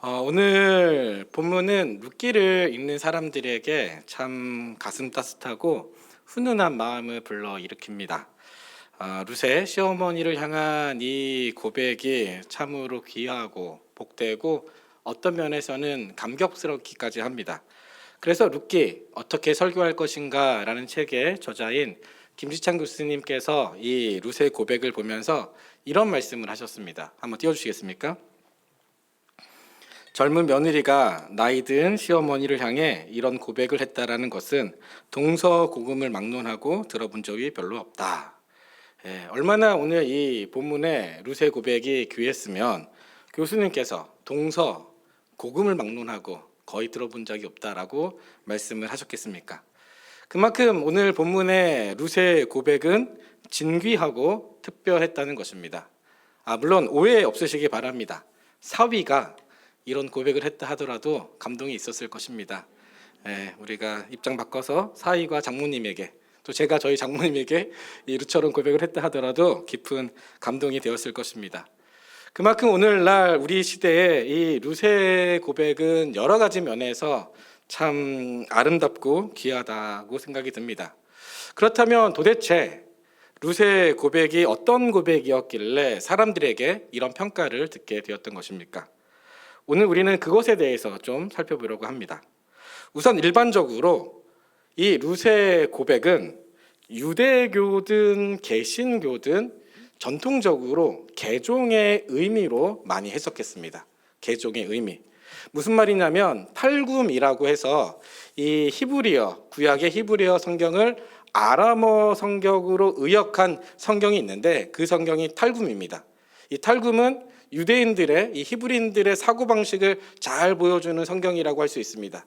오늘 본문은 룻기를 읽는 사람들에게 참 가슴 따뜻하고 훈훈한 마음을 불러일으킵니다. 룻의 시어머니를 향한 이 고백이 참으로 귀하고 복되고 어떤 면에서는 감격스럽기까지 합니다. 그래서 룻기 어떻게 설교할 것인가 라는 책의 저자인 김지창 교수님께서 이 룻의 고백을 보면서 이런 말씀을 하셨습니다. 한번 띄워주시겠습니까? 젊은 며느리가 나이 든 시어머니를 향해 이런 고백을 했다라는 것은 동서고금을 막론하고 들어본 적이 별로 없다. 얼마나 오늘 이 본문에 룻의 고백이 귀했으면 교수님께서 동서고금을 막론하고 거의 들어본 적이 없다라고 말씀을 하셨겠습니까? 그만큼 오늘 본문의 룻의 고백은 진귀하고 특별했다는 것입니다. 물론 오해 없으시기 바랍니다. 사위가 이런 고백을 했다 하더라도 감동이 있었을 것입니다. 우리가 입장 바꿔서 사위가 장모님에게 또 제가 저희 장모님에게 이 룻처럼 고백을 했다 하더라도 깊은 감동이 되었을 것입니다. 그만큼 오늘날 우리 시대에 이 룻의 고백은 여러 가지 면에서 참 아름답고 귀하다고 생각이 듭니다. 그렇다면 도대체 룻의 고백이 어떤 고백이었길래 사람들에게 이런 평가를 듣게 되었던 것입니까? 오늘 우리는 그것에 대해서 좀 살펴보려고 합니다. 우선 일반적으로 이 룻의 고백은 유대교든 개신교든 전통적으로 개종의 의미로 많이 해석했습니다. 개종의 의미. 무슨 말이냐면 탈굼이라고 해서 이 히브리어, 구약의 히브리어 성경을 아람어 성경으로 의역한 성경이 있는데 그 성경이 탈굼입니다. 이 탈굼은 유대인들의 이 히브리인들의 사고방식을 잘 보여주는 성경이라고 할 수 있습니다.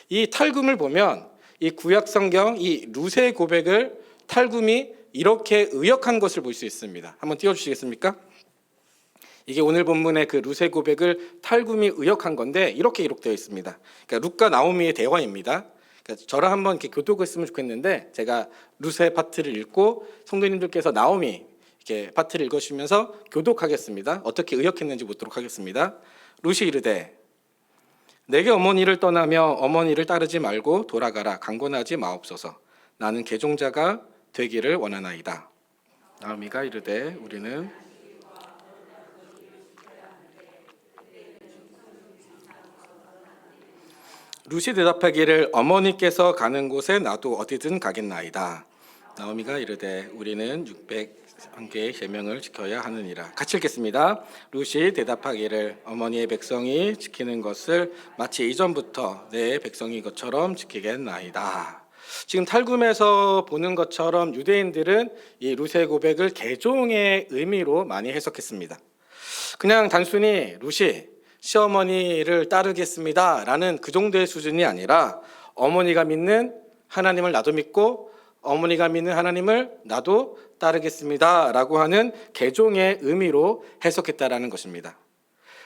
이 탈굼을 보면 이 구약 성경 이 룻의 고백을 탈굼이 이렇게 의역한 것을 볼 수 있습니다. 한번 띄워주시겠습니까? 이게 오늘 본문의 그 룻의 고백을 탈굼이 의역한 건데 이렇게 기록되어 있습니다. 그러니까 룻과 나오미의 대화입니다. 그러니까 저랑 한번 이렇게 교독했으면 좋겠는데 제가 룻의 파트를 읽고 성도님들께서 나오미 이렇게 파트를 읽으시면서 교독하겠습니다. 어떻게 의역했는지 묻도록 하겠습니다. 룻이 이르되 내게 어머니를 떠나며 어머니를 따르지 말고 돌아가라. 강권하지 마옵소서. 나는 개종자가 되기를 원하나이다. 나오미가 이르되 우리는 룻이 대답하기를 어머니께서 가는 곳에 나도 어디든 가겠나이다. 나오미가 이르되 우리는 601개의 계명을 지켜야 하느니라. 같이 읽겠습니다. 룻이 대답하기를 어머니의 백성이 지키는 것을 마치 이전부터 내 백성인 것처럼 지키겠나이다. 지금 탈굼에서 보는 것처럼 유대인들은 이 룻의 고백을 개종의 의미로 많이 해석했습니다. 그냥 단순히 룻이 시어머니를 따르겠습니다 라는 그 정도의 수준이 아니라 어머니가 믿는 하나님을 나도 믿고 어머니가 믿는 하나님을 나도 따르겠습니다 라고 하는 개종의 의미로 해석했다라는 것입니다.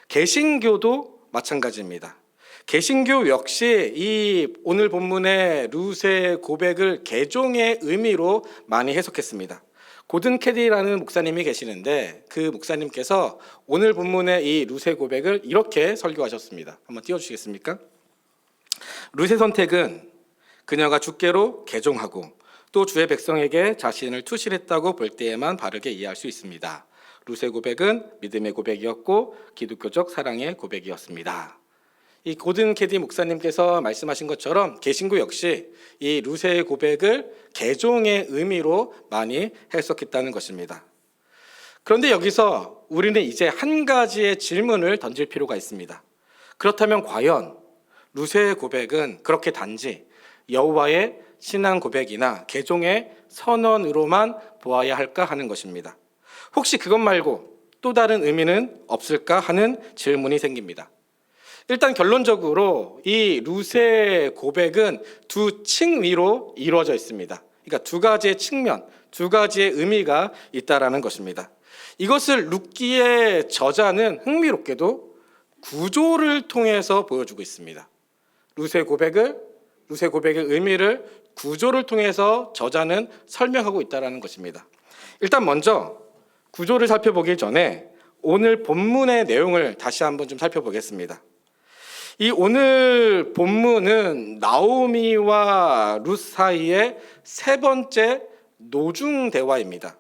개신교도 마찬가지입니다. 개신교 역시 이 오늘 본문의 룻의 고백을 개종의 의미로 많이 해석했습니다. 고든 캐디라는 목사님이 계시는데 그 목사님께서 오늘 본문의 이 룻의 고백을 이렇게 설교하셨습니다. 한번 띄워주시겠습니까? 룻의 선택은 그녀가 주께로 개종하고 또 주의 백성에게 자신을 투실했다고 볼 때에만 바르게 이해할 수 있습니다. 룻의 고백은 믿음의 고백이었고 기독교적 사랑의 고백이었습니다. 이 고든 캐디 목사님께서 말씀하신 것처럼 개신교 역시 이 룻의 고백을 개종의 의미로 많이 해석했다는 것입니다. 그런데 여기서 우리는 이제 한 가지의 질문을 던질 필요가 있습니다. 그렇다면 과연 룻의 고백은 그렇게 단지 여호와의 신앙 고백이나 개종의 선언으로만 보아야 할까 하는 것입니다. 혹시 그것 말고 또 다른 의미는 없을까 하는 질문이 생깁니다. 일단 결론적으로 이 룻의 고백은 두 층위로 이루어져 있습니다. 그러니까 두 가지의 측면, 두 가지의 의미가 있다라는 것입니다. 이것을 룻기의 저자는 흥미롭게도 구조를 통해서 보여주고 있습니다. 룻의 고백의 의미를 구조를 통해서 저자는 설명하고 있다라는 것입니다. 일단 먼저 구조를 살펴보기 전에 오늘 본문의 내용을 다시 한번 좀 살펴보겠습니다. 이 오늘 본문은 나오미와 룻 사이의 세 번째 노중 대화입니다.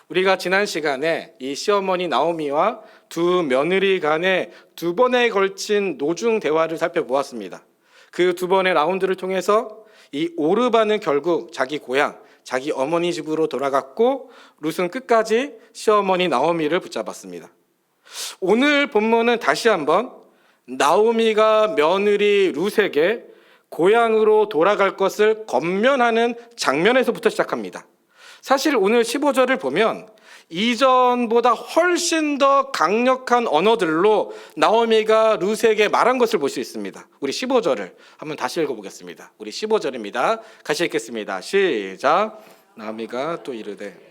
우리가 지난 시간에 이 시어머니 나오미와 두 며느리 간의 두 번에 걸친 노중 대화를 살펴보았습니다. 그 두 번의 라운드를 통해서 이 오르바는 결국 자기 고향, 자기 어머니 집으로 돌아갔고 룻은 끝까지 시어머니 나오미를 붙잡았습니다. 오늘 본문은 다시 한번 나오미가 며느리 룻에게 고향으로 돌아갈 것을 권면하는 장면에서부터 시작합니다. 사실 오늘 15절을 보면 이전보다 훨씬 더 강력한 언어들로 나오미가 룻에게 말한 것을 볼 수 있습니다. 우리 15절을 한번 다시 읽어보겠습니다. 우리 15절입니다. 같이 읽겠습니다. 시작. 나오미가 또 이르되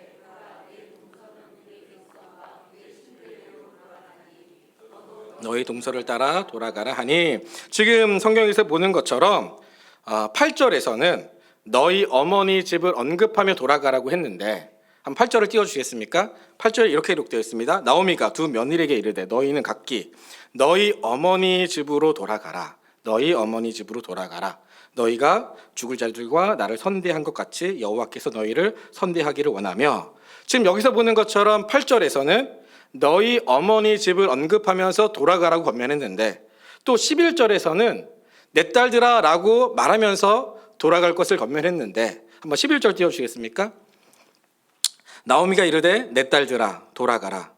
너희 동서를 따라 돌아가라 하니, 지금 성경에서 보는 것처럼 8절에서는 너희 어머니 집을 언급하며 돌아가라고 했는데, 한 8절을 띄워주시겠습니까? 8절에 이렇게 기록되어 있습니다. 나오미가 두 며느리에게 이르되 너희는 각기 너희 어머니 집으로 돌아가라. 너희 어머니 집으로 돌아가라. 너희가 죽을 자들과 나를 선대한 것 같이 여호와께서 너희를 선대하기를 원하며, 지금 여기서 보는 것처럼 8절에서는 너희 어머니 집을 언급하면서 돌아가라고 권면했는데, 또 11절에서는 내 딸들아 라고 말하면서 돌아갈 것을 권면했는데, 한번 11절 띄워주시겠습니까? 나오미가 이르되 내 딸들아 돌아가라.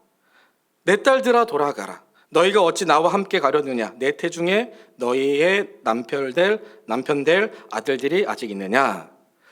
내 딸들아 돌아가라. 너희가 어찌 나와 함께 가려느냐? 내 태중에 너희의 남편 될 아들들이 아직 있느냐?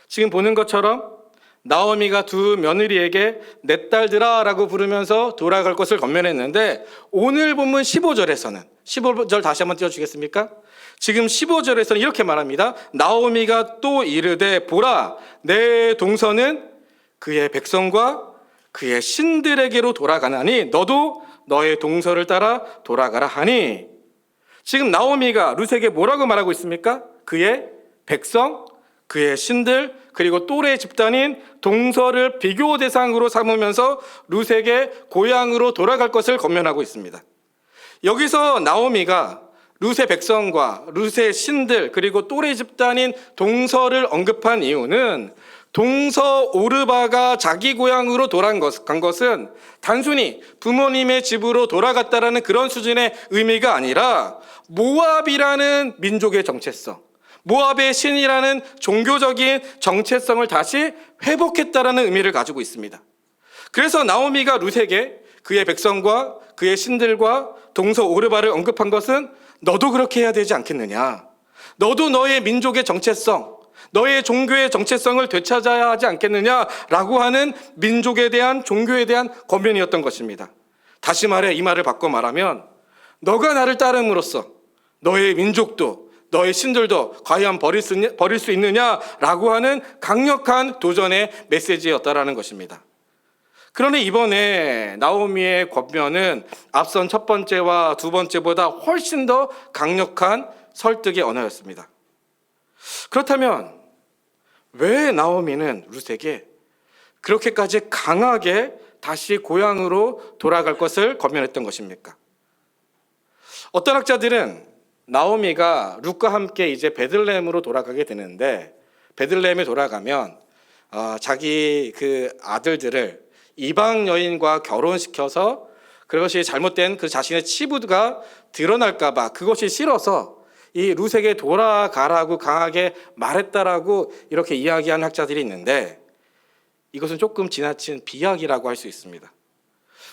지금 보는 것처럼 나오미가 두 며느리에게 내 딸들아 라고 부르면서 돌아갈 것을 권면했는데, 오늘 본문 15절에서는 15절 다시 한번 띄워주시겠습니까? 지금 15절에서는 이렇게 말합니다. 나오미가 또 이르되 보라, 내 동서는 그의 백성과 그의 신들에게로 돌아가나니 너도 너의 동서를 따라 돌아가라 하니, 지금 나오미가 룻에게 뭐라고 말하고 있습니까? 그의 백성, 그의 신들, 그리고 또래 집단인 동서를 비교 대상으로 삼으면서 룻에게 고향으로 돌아갈 것을 권면하고 있습니다. 여기서 나오미가 룻의 백성과 룻의 신들, 그리고 또래 집단인 동서를 언급한 이유는, 동서 오르바가 자기 고향으로 간 것은 단순히 부모님의 집으로 돌아갔다라는 그런 수준의 의미가 아니라 모압이라는 민족의 정체성, 모압의 신이라는 종교적인 정체성을 다시 회복했다라는 의미를 가지고 있습니다. 그래서 나오미가 룻에게 그의 백성과 그의 신들과 동서 오르바를 언급한 것은 너도 그렇게 해야 되지 않겠느냐? 너도 너의 민족의 정체성, 너의 종교의 정체성을 되찾아야 하지 않겠느냐라고 하는 민족에 대한, 종교에 대한 권면이었던 것입니다. 다시 말해, 이 말을 바꿔 말하면 너가 나를 따름으로써 너의 민족도 너의 신들도 과연 버릴 수 있느냐라고 하는 강력한 도전의 메시지였다라는 것입니다. 그러나 이번에 나오미의 권면은 앞선 첫 번째와 두 번째보다 훨씬 더 강력한 설득의 언어였습니다. 그렇다면 왜 나오미는 룻에게 그렇게까지 강하게 다시 고향으로 돌아갈 것을 권면했던 것입니까? 어떤 학자들은 나오미가 룻과 함께 이제 베들레헴으로 돌아가게 되는데, 베들레헴에 돌아가면 자기 그 아들들을 이방 여인과 결혼시켜서 그것이 잘못된 그 자신의 치부가 드러날까봐 그것이 싫어서 이 룻에게 돌아가라고 강하게 말했다라고 이렇게 이야기하는 학자들이 있는데, 이것은 조금 지나친 비약이라고 할 수 있습니다.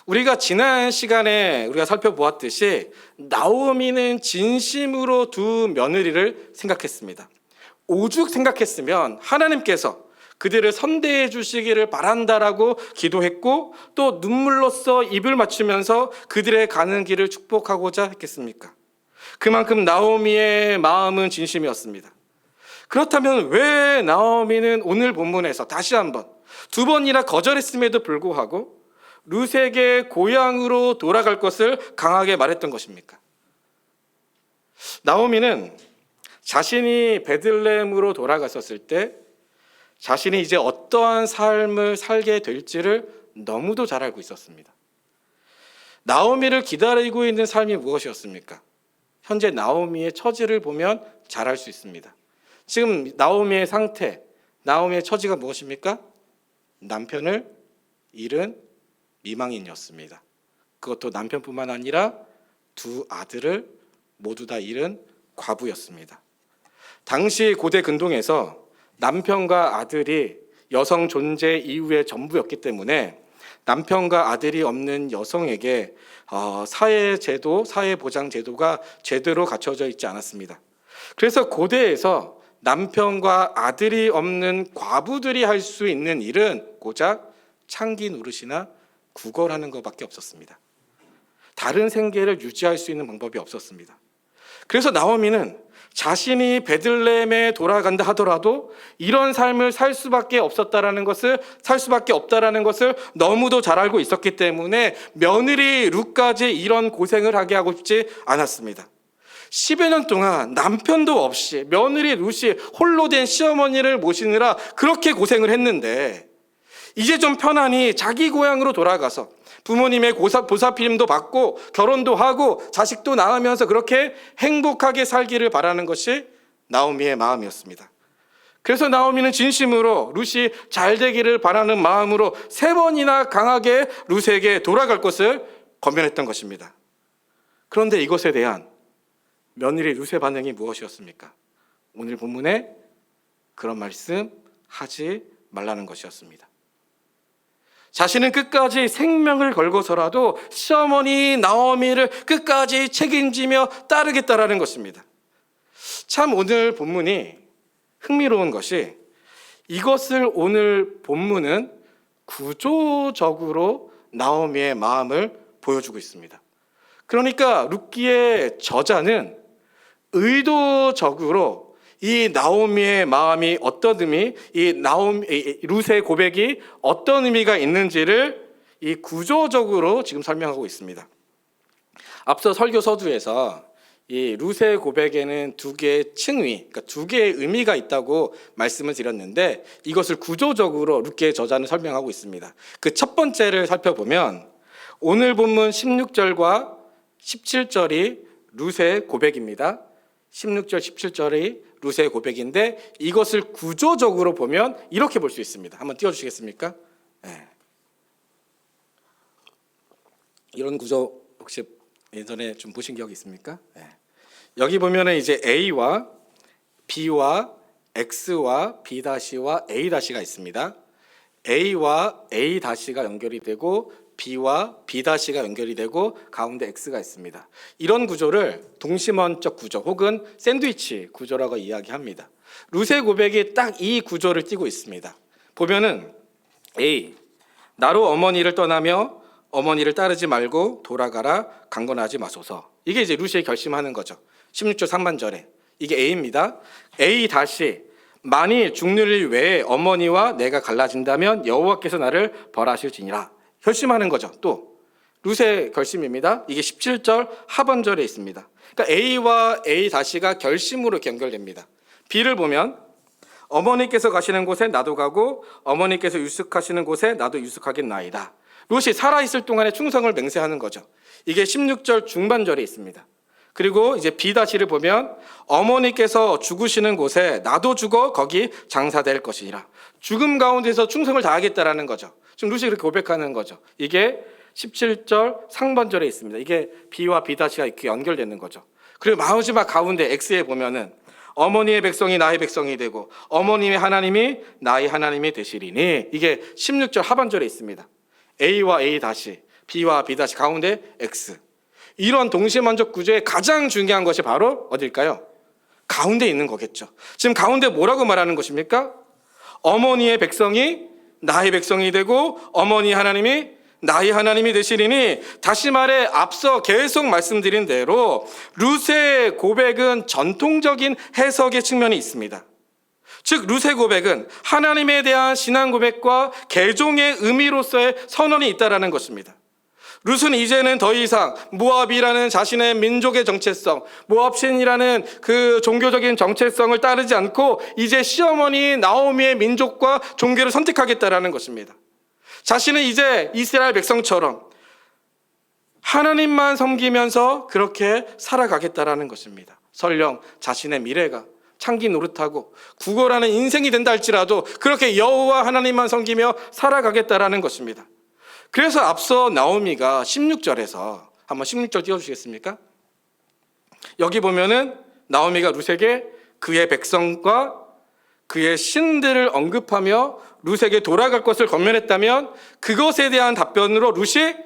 우리가 지난 시간에 우리가 살펴보았듯이 나오미는 진심으로 두 며느리를 생각했습니다. 오죽 생각했으면 하나님께서 그들을 선대해 주시기를 바란다라고 기도했고, 또 눈물로써 입을 맞추면서 그들의 가는 길을 축복하고자 했겠습니까? 그만큼 나오미의 마음은 진심이었습니다. 그렇다면 왜 나오미는 오늘 본문에서 다시 한번 두 번이나 거절했음에도 불구하고 룻에게 고향으로 돌아갈 것을 강하게 말했던 것입니까? 나오미는 자신이 베들레헴으로 돌아갔었을 때 자신이 이제 어떠한 삶을 살게 될지를 너무도 잘 알고 있었습니다. 나오미를 기다리고 있는 삶이 무엇이었습니까? 현재 나오미의 처지를 보면 잘 알 수 있습니다. 지금 나오미의 상태, 나오미의 처지가 무엇입니까? 남편을 잃은 미망인이었습니다. 그것도 남편뿐만 아니라 두 아들을 모두 다 잃은 과부였습니다. 당시 고대 근동에서 남편과 아들이 여성 존재 이후의 전부였기 때문에 남편과 아들이 없는 여성에게 사회제도, 사회보장제도가 제대로 갖춰져 있지 않았습니다. 그래서 고대에서 남편과 아들이 없는 과부들이 할 수 있는 일은 고작 창기 노릇이나 구걸하는 것밖에 없었습니다. 다른 생계를 유지할 수 있는 방법이 없었습니다. 그래서 나오미는 자신이 베들레헴에 돌아간다 하더라도 이런 삶을 살 수밖에 없다라는 것을 너무도 잘 알고 있었기 때문에 며느리 룻까지 이런 고생을 하게 하고 싶지 않았습니다. 10여 년 동안 남편도 없이 며느리 룻이 홀로 된 시어머니를 모시느라 그렇게 고생을 했는데 이제 좀 편안히 자기 고향으로 돌아가서 부모님의 보살핌도 받고 결혼도 하고 자식도 낳으면서 그렇게 행복하게 살기를 바라는 것이 나오미의 마음이었습니다. 그래서 나오미는 진심으로 룻이 잘 되기를 바라는 마음으로 3번이나 강하게 룻에게 돌아갈 것을 권면했던 것입니다. 그런데 이것에 대한 며느리 룻의 반응이 무엇이었습니까? 오늘 본문에 그런 말씀 하지 말라는 것이었습니다. 자신은 끝까지 생명을 걸고서라도 시어머니 나오미를 끝까지 책임지며 따르겠다라는 것입니다. 참 오늘 본문이 흥미로운 것이 이것을 오늘 본문은 구조적으로 나오미의 마음을 보여주고 있습니다. 그러니까 룻기의 저자는 의도적으로 이 나오미의 마음이 어떤 의미, 룻의 고백이 어떤 의미가 있는지를 이 구조적으로 지금 설명하고 있습니다. 앞서 설교 서두에서 이 룻의 고백에는 2개의 칭의, 그러니까 2개의 의미가 있다고 말씀을 드렸는데 이것을 구조적으로 룻기의 저자는 설명하고 있습니다. 그 첫 번째를 살펴보면 오늘 본문 16절과 17절이 룻의 고백입니다. 16절, 17절이 룻의 고백인데 이것을 구조적으로 보면 이렇게 볼 수 있습니다. 한번 띄워주시겠습니까? 네. 이런 구조 혹시 예전에 좀 보신 기억이 있습니까? 네. 여기 보면은 이제 A와 B와 X와 B-와 A-가 있습니다. A와 A-가 연결이 되고 B와 B-가 연결이 되고 가운데 X가 있습니다. 이런 구조를 동심원적 구조 혹은 샌드위치 구조라고 이야기합니다. 룻의 고백이 딱 이 구조를 띠고 있습니다. 보면은 A, 나로 어머니를 떠나며 어머니를 따르지 말고 돌아가라, 강건하지 마소서. 이게 이제 룻이 결심하는 거죠. 16절 상반절에 이게 A입니다. A 다시 만일 죽는 일 외에 어머니와 내가 갈라진다면 여호와께서 나를 벌하실지니라. 결심하는 거죠. 또 룻의 결심입니다. 이게 17절 하반절에 있습니다. 그러니까 A와 A-가 결심으로 연결됩니다. B를 보면 어머니께서 가시는 곳에 나도 가고 어머니께서 유숙하시는 곳에 나도 유숙하겠나이다. 룻이 살아있을 동안에 충성을 맹세하는 거죠. 이게 16절 중반절에 있습니다. 그리고 이제 B-를 보면 어머니께서 죽으시는 곳에 나도 죽어 거기 장사될 것이니라. 죽음 가운데서 충성을 다하겠다라는 거죠. 지금 룻이 그렇게 고백하는 거죠. 이게 17절 상반절에 있습니다. 이게 B와 B-가 이렇게 연결되는 거죠. 그리고 마지막 가운데 X에 보면은 어머니의 백성이 나의 백성이 되고 어머님의 하나님이 나의 하나님이 되시리니 이게 16절 하반절에 있습니다. A와 A-, B와 B- 가운데 X. 이런 동시만족 구조의 가장 중요한 것이 바로 어딜까요? 가운데 있는 거겠죠. 지금 가운데 뭐라고 말하는 것입니까? 어머니의 백성이 나의 백성이 되고 어머니 하나님이 나의 하나님이 되시리니, 다시 말해 앞서 계속 말씀드린 대로 룻의 고백은 전통적인 해석의 측면이 있습니다. 즉 룻의 고백은 하나님에 대한 신앙 고백과 개종의 의미로서의 선언이 있다라는 것입니다. 룻은 이제는 더 이상 모압이라는 자신의 민족의 정체성, 모압신이라는 그 종교적인 정체성을 따르지 않고 이제 시어머니 나오미의 민족과 종교를 선택하겠다라는 것입니다. 자신은 이제 이스라엘 백성처럼 하나님만 섬기면서 그렇게 살아가겠다라는 것입니다. 설령 자신의 미래가 창기 노릇하고 구걸하는 인생이 된다 할지라도 그렇게 여호와 하나님만 섬기며 살아가겠다라는 것입니다. 그래서 앞서 나오미가 16절에서 한번 16절 띄워주시겠습니까? 여기 보면은 나오미가 룻에게 그의 백성과 그의 신들을 언급하며 룻에게 돌아갈 것을 권면했다면 그것에 대한 답변으로 룻이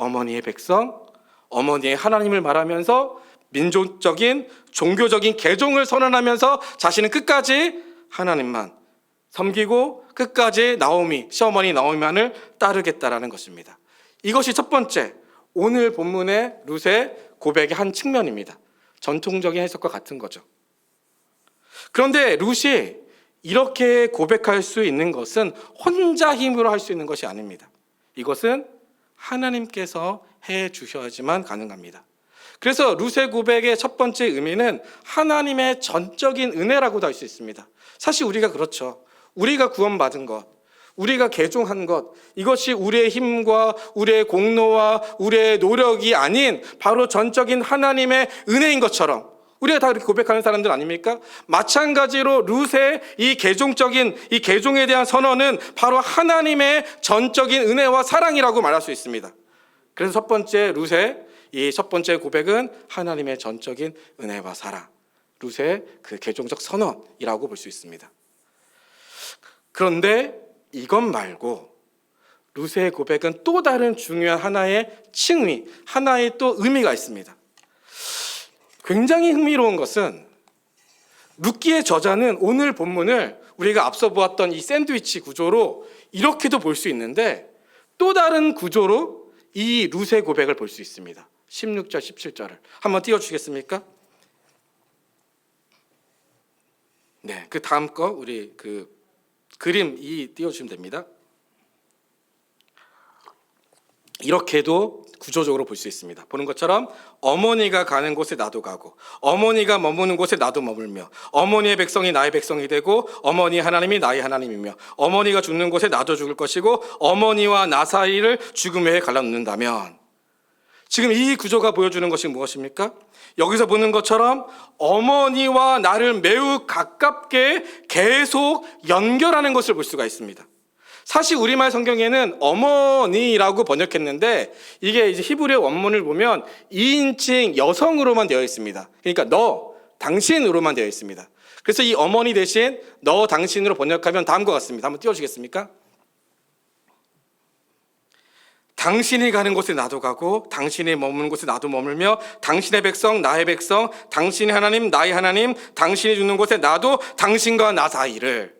어머니의 백성, 어머니의 하나님을 말하면서 민족적인 종교적인 개종을 선언하면서 자신은 끝까지 하나님만 섬기고 끝까지 나오미, 시어머니 나오미만을 따르겠다라는 것입니다. 이것이 첫 번째 오늘 본문의 룻의 고백의 한 측면입니다. 전통적인 해석과 같은 거죠. 그런데 룻이 이렇게 고백할 수 있는 것은 혼자 힘으로 할 수 있는 것이 아닙니다. 이것은 하나님께서 해 주셔야지만 가능합니다. 그래서 룻의 고백의 첫 번째 의미는 하나님의 전적인 은혜라고도 할 수 있습니다. 사실 우리가 그렇죠. 우리가 구원받은 것, 우리가 개종한 것, 이것이 우리의 힘과 우리의 공로와 우리의 노력이 아닌 바로 전적인 하나님의 은혜인 것처럼 우리가 다 그렇게 고백하는 사람들 아닙니까? 마찬가지로 룻의 이 개종적인 이 개종에 대한 선언은 바로 하나님의 전적인 은혜와 사랑이라고 말할 수 있습니다. 그래서 첫 번째 룻의 이 첫 번째 고백은 하나님의 전적인 은혜와 사랑, 룻의 그 개종적 선언이라고 볼 수 있습니다. 그런데 이것 말고 룻의 고백은 또 다른 중요한 하나의 칭의, 하나의 또 의미가 있습니다. 굉장히 흥미로운 것은 룻기의 저자는 오늘 본문을 우리가 앞서 보았던 이 샌드위치 구조로 이렇게도 볼 수 있는데 또 다른 구조로 이 룻의 고백을 볼 수 있습니다. 16절, 17절을 한번 띄워주시겠습니까? 네, 그 다음 거 우리 그 그림 띄워주시면 됩니다. 이렇게도 구조적으로 볼 수 있습니다. 보는 것처럼 어머니가 가는 곳에 나도 가고 어머니가 머무는 곳에 나도 머물며 어머니의 백성이 나의 백성이 되고 어머니 하나님이 나의 하나님이며 어머니가 죽는 곳에 나도 죽을 것이고 어머니와 나 사이를 죽음에 갈라놓는다면 지금 이 구조가 보여주는 것이 무엇입니까? 여기서 보는 것처럼 어머니와 나를 매우 가깝게 계속 연결하는 것을 볼 수가 있습니다. 사실 우리말 성경에는 어머니라고 번역했는데 이게 이제 히브리어 원문을 보면 2인칭 여성으로만 되어 있습니다. 그러니까 너, 당신으로만 되어 있습니다. 그래서 이 어머니 대신 너, 당신으로 번역하면 다음과 같습니다. 한번 띄워주시겠습니까? 당신이 가는 곳에 나도 가고 당신이 머무는 곳에 나도 머물며 당신의 백성 나의 백성 당신의 하나님 나의 하나님 당신이 죽는 곳에 나도 당신과 나 사이를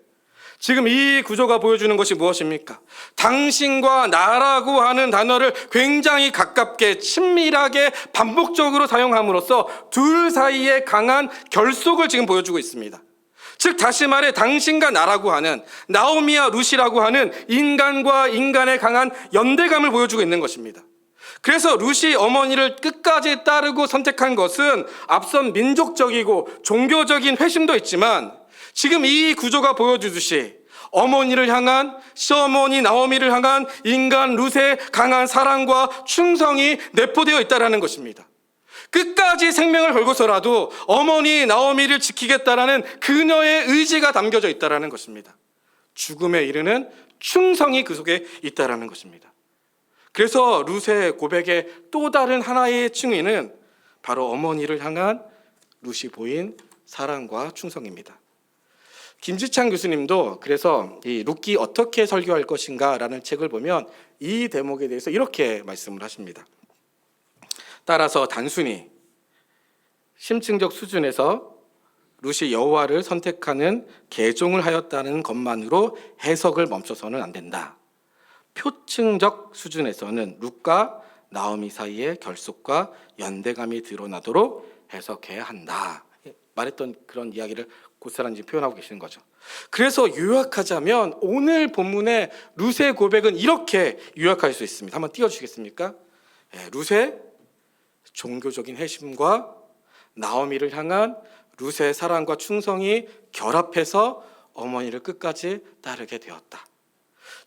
지금 이 구조가 보여주는 것이 무엇입니까? 당신과 나라고 하는 단어를 굉장히 가깝게 친밀하게 반복적으로 사용함으로써 둘 사이에 강한 결속을 지금 보여주고 있습니다. 즉 다시 말해 당신과 나라고 하는 나오미와 룻이라고 하는 인간과 인간의 강한 연대감을 보여주고 있는 것입니다. 그래서 룻이 어머니를 끝까지 따르고 선택한 것은 앞선 민족적이고 종교적인 회심도 있지만 지금 이 구조가 보여주듯이 어머니를 향한 시어머니 나오미를 향한 인간 룻의 강한 사랑과 충성이 내포되어 있다는 것입니다. 끝까지 생명을 걸고서라도 어머니 나오미를 지키겠다라는 그녀의 의지가 담겨져 있다는 것입니다. 죽음에 이르는 충성이 그 속에 있다는 것입니다. 그래서 룻의 고백의 또 다른 하나의 칭의는 바로 어머니를 향한 룻이 보인 사랑과 충성입니다. 김지창 교수님도 그래서 이 룻기 어떻게 설교할 것인가 라는 책을 보면 이 대목에 대해서 이렇게 말씀을 하십니다. 따라서 단순히 심층적 수준에서 룻이 여호와를 선택하는 개종을 하였다는 것만으로 해석을 멈춰서는 안 된다. 표층적 수준에서는 룻과 나오미 사이의 결속과 연대감이 드러나도록 해석해야 한다. 말했던 그런 이야기를 곧사람이 표현하고 계시는 거죠. 그래서 요약하자면 오늘 본문의 룻의 고백은 이렇게 요약할 수 있습니다. 한번 띄워주시겠습니까? 룻의 종교적인 회심과 나오미를 향한 룻의 사랑과 충성이 결합해서 어머니를 끝까지 따르게 되었다.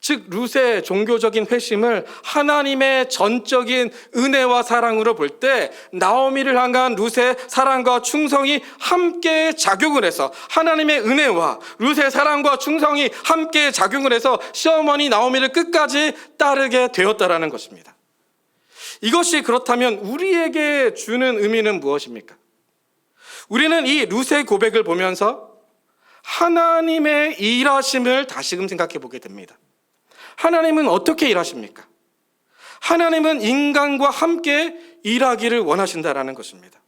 즉 룻의 종교적인 회심을 하나님의 전적인 은혜와 사랑으로 볼 때 나오미를 향한 룻의 사랑과 충성이 함께 작용을 해서 하나님의 은혜와 룻의 사랑과 충성이 함께 작용을 해서 시어머니 나오미를 끝까지 따르게 되었다라는 것입니다. 이것이 그렇다면 우리에게 주는 의미는 무엇입니까? 우리는 이 룻의 고백을 보면서 하나님의 일하심을 다시금 생각해 보게 됩니다. 하나님은 어떻게 일하십니까? 하나님은 인간과 함께 일하기를 원하신다라는 것입니다.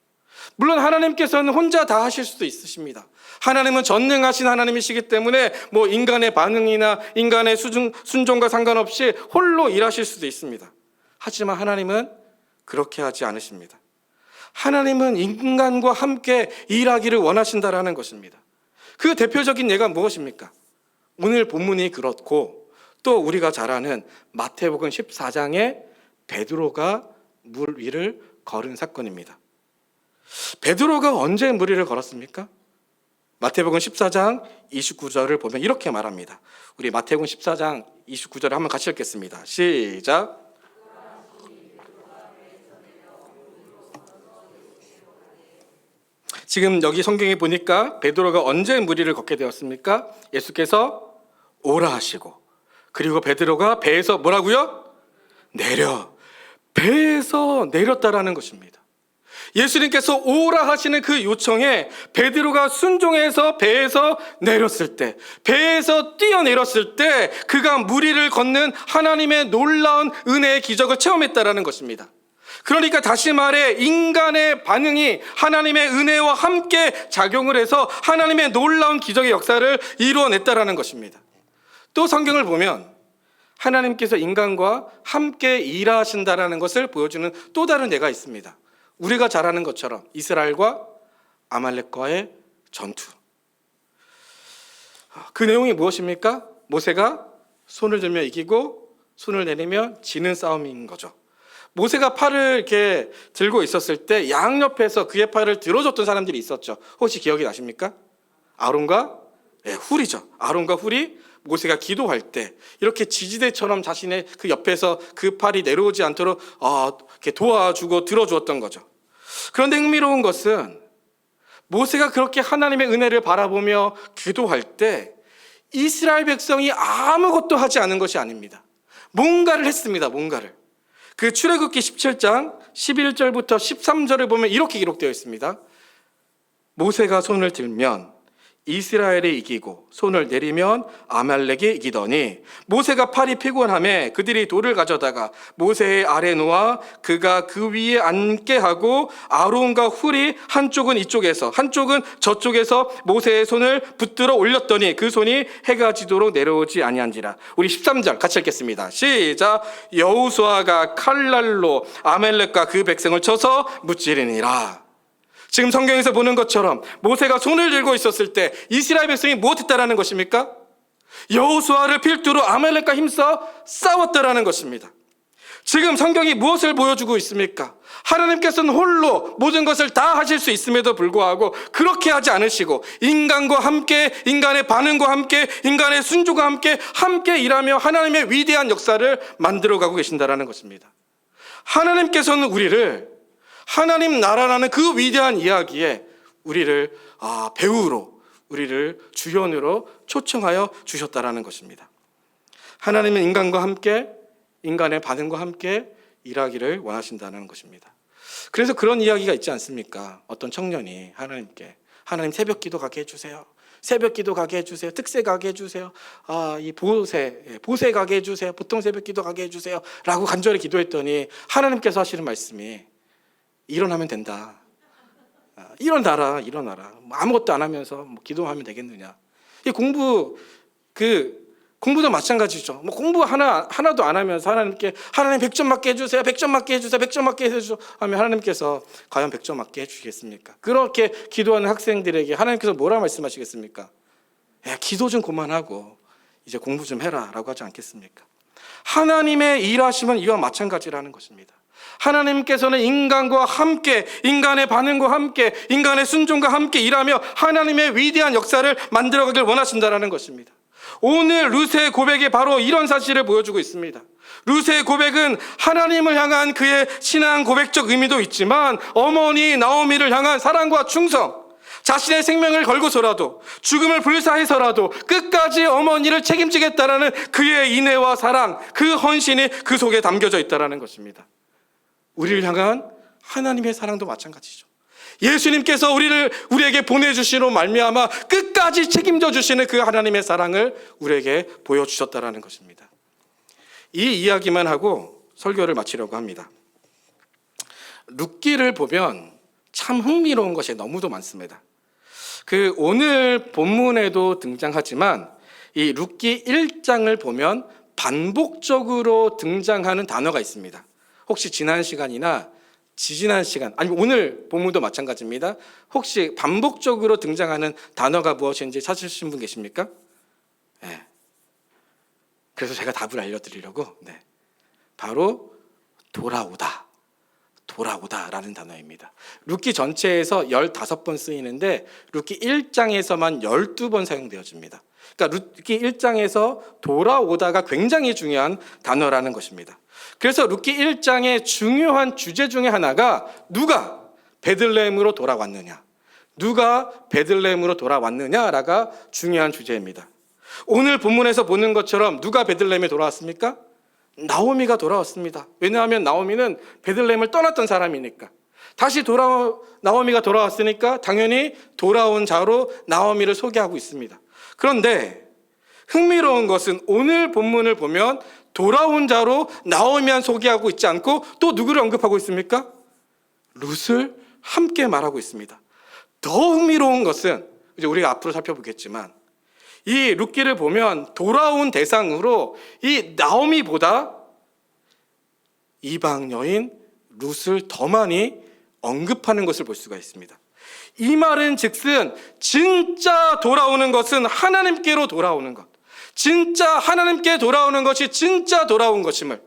물론 하나님께서는 혼자 다 하실 수도 있으십니다. 하나님은 전능하신 하나님이시기 때문에 인간의 반응이나 인간의 순종과 상관없이 홀로 일하실 수도 있습니다. 하지만 하나님은 그렇게 하지 않으십니다. 하나님은 인간과 함께 일하기를 원하신다라는 것입니다. 그 대표적인 예가 무엇입니까? 오늘 본문이 그렇고 또 우리가 잘 아는 마태복음 14장에 베드로가 물 위를 걸은 사건입니다. 베드로가 언제 물 위를 걸었습니까? 마태복음 14장 29절을 보면 이렇게 말합니다. 우리 마태복음 14장 29절을 한번 같이 읽겠습니다. 시작. 지금 여기 성경에 보니까 베드로가 언제 물 위를 걷게 되었습니까? 예수께서 오라 하시고, 그리고 베드로가 배에서 뭐라고요? 배에서 내렸다라는 것입니다. 예수님께서 오라 하시는 그 요청에 베드로가 순종해서 배에서 내렸을 때, 배에서 뛰어내렸을 때 그가 물 위를 걷는 하나님의 놀라운 은혜의 기적을 체험했다라는 것입니다. 그러니까 다시 말해 인간의 반응이 하나님의 은혜와 함께 작용을 해서 하나님의 놀라운 기적의 역사를 이루어냈다라는 것입니다. 또 성경을 보면 하나님께서 인간과 함께 일하신다라는 것을 보여주는 또 다른 예가 있습니다. 우리가 잘 아는 것처럼 이스라엘과 아말렉과의 전투. 그 내용이 무엇입니까? 모세가 손을 들며 이기고 손을 내리면 지는 싸움인 거죠. 모세가 팔을 이렇게 들고 있었을 때 양옆에서 그의 팔을 들어줬던 사람들이 있었죠. 혹시 기억이 나십니까? 아론과 훌이죠. 아론과 훌이 모세가 기도할 때 이렇게 지지대처럼 자신의 그 옆에서 그 팔이 내려오지 않도록 이렇게 도와주고 들어주었던 거죠. 그런데 흥미로운 것은 모세가 그렇게 하나님의 은혜를 바라보며 기도할 때 이스라엘 백성이 아무것도 하지 않은 것이 아닙니다. 뭔가를 했습니다. 뭔가를. 그 출애굽기 17장 11절부터 13절을 보면 이렇게 기록되어 있습니다. 모세가 손을 들면 이스라엘이 이기고 손을 내리면 아말렉이 이기더니 모세가 팔이 피곤함에 그들이 돌을 가져다가 모세의 아래 놓아 그가 그 위에 앉게 하고 아론과 훌이 한쪽은 이쪽에서 한쪽은 저쪽에서 모세의 손을 붙들어 올렸더니 그 손이 해가 지도록 내려오지 아니한지라. 우리 13절 같이 읽겠습니다. 시작. 여호수아가 칼날로 아말렉과 그 백성을 쳐서 무찌르니라. 지금 성경에서 보는 것처럼 모세가 손을 들고 있었을 때 이스라엘 백성이 무엇했다라는 것입니까? 여호수아를 필두로 아말렉과 힘써 싸웠다라는 것입니다. 지금 성경이 무엇을 보여주고 있습니까? 하나님께서는 홀로 모든 것을 다 하실 수 있음에도 불구하고 그렇게 하지 않으시고 인간과 함께, 인간의 반응과 함께, 인간의 순종과 함께 일하며 하나님의 위대한 역사를 만들어가고 계신다라는 것입니다. 하나님께서는 우리를 하나님 나라라는 그 위대한 이야기에 우리를 배우로, 우리를 주연으로 초청하여 주셨다라는 것입니다. 하나님은 인간과 함께, 인간의 반응과 함께 일하기를 원하신다는 것입니다. 그래서 그런 이야기가 있지 않습니까? 어떤 청년이 하나님께 하나님 새벽 기도 가게 해주세요. 새벽 기도 가게 해주세요. 특세 가게 해주세요. 이 보세 가게 해주세요. 보통 새벽 기도 가게 해주세요. 라고 간절히 기도했더니 하나님께서 하시는 말씀이 일어나면 된다. 일어나라. 아무것도 안 하면서 기도하면 되겠느냐. 이 공부도 마찬가지죠. 공부 하나도 안 하면서 하나님께 하나님 100점 맞게 해주세요. 100점 맞게 해주세요. 100점 맞게 해주세요. 하면 하나님께서 과연 100점 맞게 해주시겠습니까? 그렇게 기도하는 학생들에게 하나님께서 뭐라 말씀하시겠습니까? 기도 좀 그만하고 이제 공부 좀 해라 라고 하지 않겠습니까? 하나님의 일하심은 이와 마찬가지라는 것입니다. 하나님께서는 인간과 함께, 인간의 반응과 함께, 인간의 순종과 함께 일하며 하나님의 위대한 역사를 만들어가길 원하신다는 것입니다. 오늘 룻의 고백이 바로 이런 사실을 보여주고 있습니다. 룻의 고백은 하나님을 향한 그의 신앙 고백적 의미도 있지만 어머니 나오미를 향한 사랑과 충성, 자신의 생명을 걸고서라도 죽음을 불사해서라도 끝까지 어머니를 책임지겠다라는 그의 인애와 사랑, 그 헌신이 그 속에 담겨져 있다는 것입니다. 우리를 향한 하나님의 사랑도 마찬가지죠. 예수님께서 우리에게 보내주시로 말미암아 끝까지 책임져 주시는 그 하나님의 사랑을 우리에게 보여주셨다는 것입니다. 이 이야기만 하고 설교를 마치려고 합니다. 룻기를 보면 참 흥미로운 것이 너무도 많습니다. 오늘 본문에도 등장하지만 이 룻기 1장을 보면 반복적으로 등장하는 단어가 있습니다. 혹시 지난 시간이나 지지난 시간, 아니면 오늘 본문도 마찬가지입니다. 혹시 반복적으로 등장하는 단어가 무엇인지 찾으신 분 계십니까? 네. 그래서 제가 답을 알려드리려고, 바로 돌아오다라는 단어입니다. 룻기 전체에서 15번 쓰이는데 룻기 1장에서만 12번 사용되어집니다. 그러니까 룻기 1장에서 돌아오다가 굉장히 중요한 단어라는 것입니다. 그래서 룻기 1장의 중요한 주제 중에 하나가 누가 베들레헴으로 돌아왔느냐, 누가 베들레헴으로 돌아왔느냐라가 중요한 주제입니다. 오늘 본문에서 보는 것처럼 누가 베들레헴에 돌아왔습니까? 나오미가 돌아왔습니다. 왜냐하면 나오미는 베들레헴을 떠났던 사람이니까. 다시 나오미가 돌아왔으니까 당연히 돌아온 자로 나오미를 소개하고 있습니다. 그런데 흥미로운 것은 오늘 본문을 보면 돌아온 자로 나오미만 소개하고 있지 않고 또 누구를 언급하고 있습니까? 룻을 함께 말하고 있습니다. 더 흥미로운 것은 이제 우리가 앞으로 살펴보겠지만 이 룻기를 보면 돌아온 대상으로 이 나오미보다 이방 여인 룻을 더 많이 언급하는 것을 볼 수가 있습니다. 이 말은 즉슨 진짜 돌아오는 것은 하나님께로 돌아오는 것, 진짜 하나님께 돌아오는 것이 진짜 돌아온 것임을,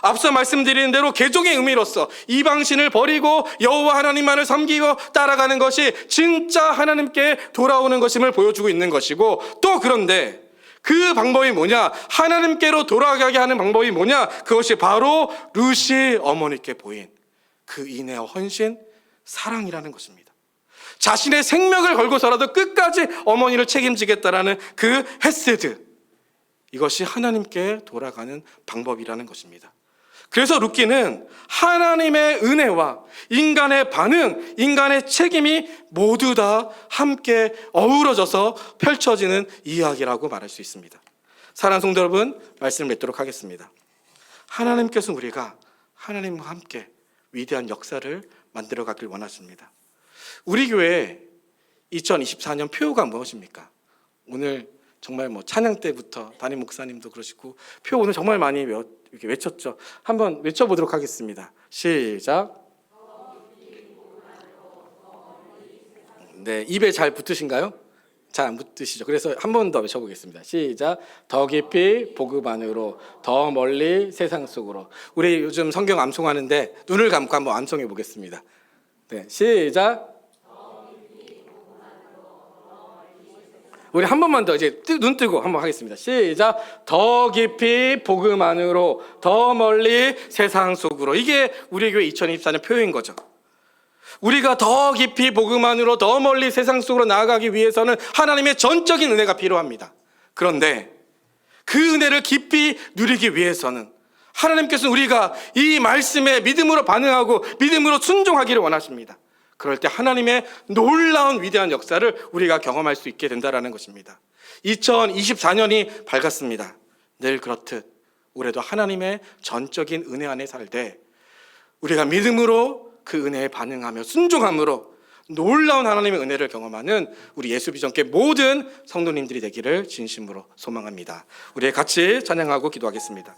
앞서 말씀드린 대로 개종의 의미로서 이방신을 버리고 여호와 하나님만을 섬기고 따라가는 것이 진짜 하나님께 돌아오는 것임을 보여주고 있는 것이고, 또 그런데 그 방법이 뭐냐, 하나님께로 돌아가게 하는 방법이 뭐냐, 그것이 바로 룻이 어머니께 보인 그 인애와 헌신, 사랑이라는 것입니다. 자신의 생명을 걸고서라도 끝까지 어머니를 책임지겠다라는 그 헤세드, 이것이 하나님께 돌아가는 방법이라는 것입니다. 그래서 룻기는 하나님의 은혜와 인간의 반응, 인간의 책임이 모두 다 함께 어우러져서 펼쳐지는 이야기라고 말할 수 있습니다. 사랑하는 성도 여러분, 말씀을 맺도록 하겠습니다. 하나님께서는 우리가 하나님과 함께 위대한 역사를 만들어가길 원하십니다. 우리 교회 2024년 표가 무엇입니까? 오늘 정말 찬양 때부터 담임 목사님도 그러시고 표 오늘 정말 많이 이렇게 외쳤죠. 한번 외쳐보도록 하겠습니다. 시작. 네, 입에 잘 붙으신가요? 잘 안 붙으시죠? 그래서 한 번 더 외쳐보겠습니다. 시작. 더 깊이 복음 안으로, 더 멀리 세상 속으로. 우리 요즘 성경 암송하는데 눈을 감고 한번 암송해 보겠습니다. 네, 시작. 우리 한 번만 더 이제 눈 뜨고 한번 하겠습니다. 시작. 더 깊이 복음 안으로, 더 멀리 세상 속으로. 이게 우리 교회 2024년 표인 거죠. 우리가 더 깊이 복음 안으로, 더 멀리 세상 속으로 나아가기 위해서는 하나님의 전적인 은혜가 필요합니다. 그런데 그 은혜를 깊이 누리기 위해서는 하나님께서는 우리가 이 말씀에 믿음으로 반응하고 믿음으로 순종하기를 원하십니다. 그럴 때 하나님의 놀라운 위대한 역사를 우리가 경험할 수 있게 된다는 것입니다. 2024년이 밝았습니다. 늘 그렇듯 올해도 하나님의 전적인 은혜 안에 살 때 우리가 믿음으로 그 은혜에 반응하며 순종함으로 놀라운 하나님의 은혜를 경험하는 우리 예수비전교회 모든 성도님들이 되기를 진심으로 소망합니다. 우리 같이 찬양하고 기도하겠습니다.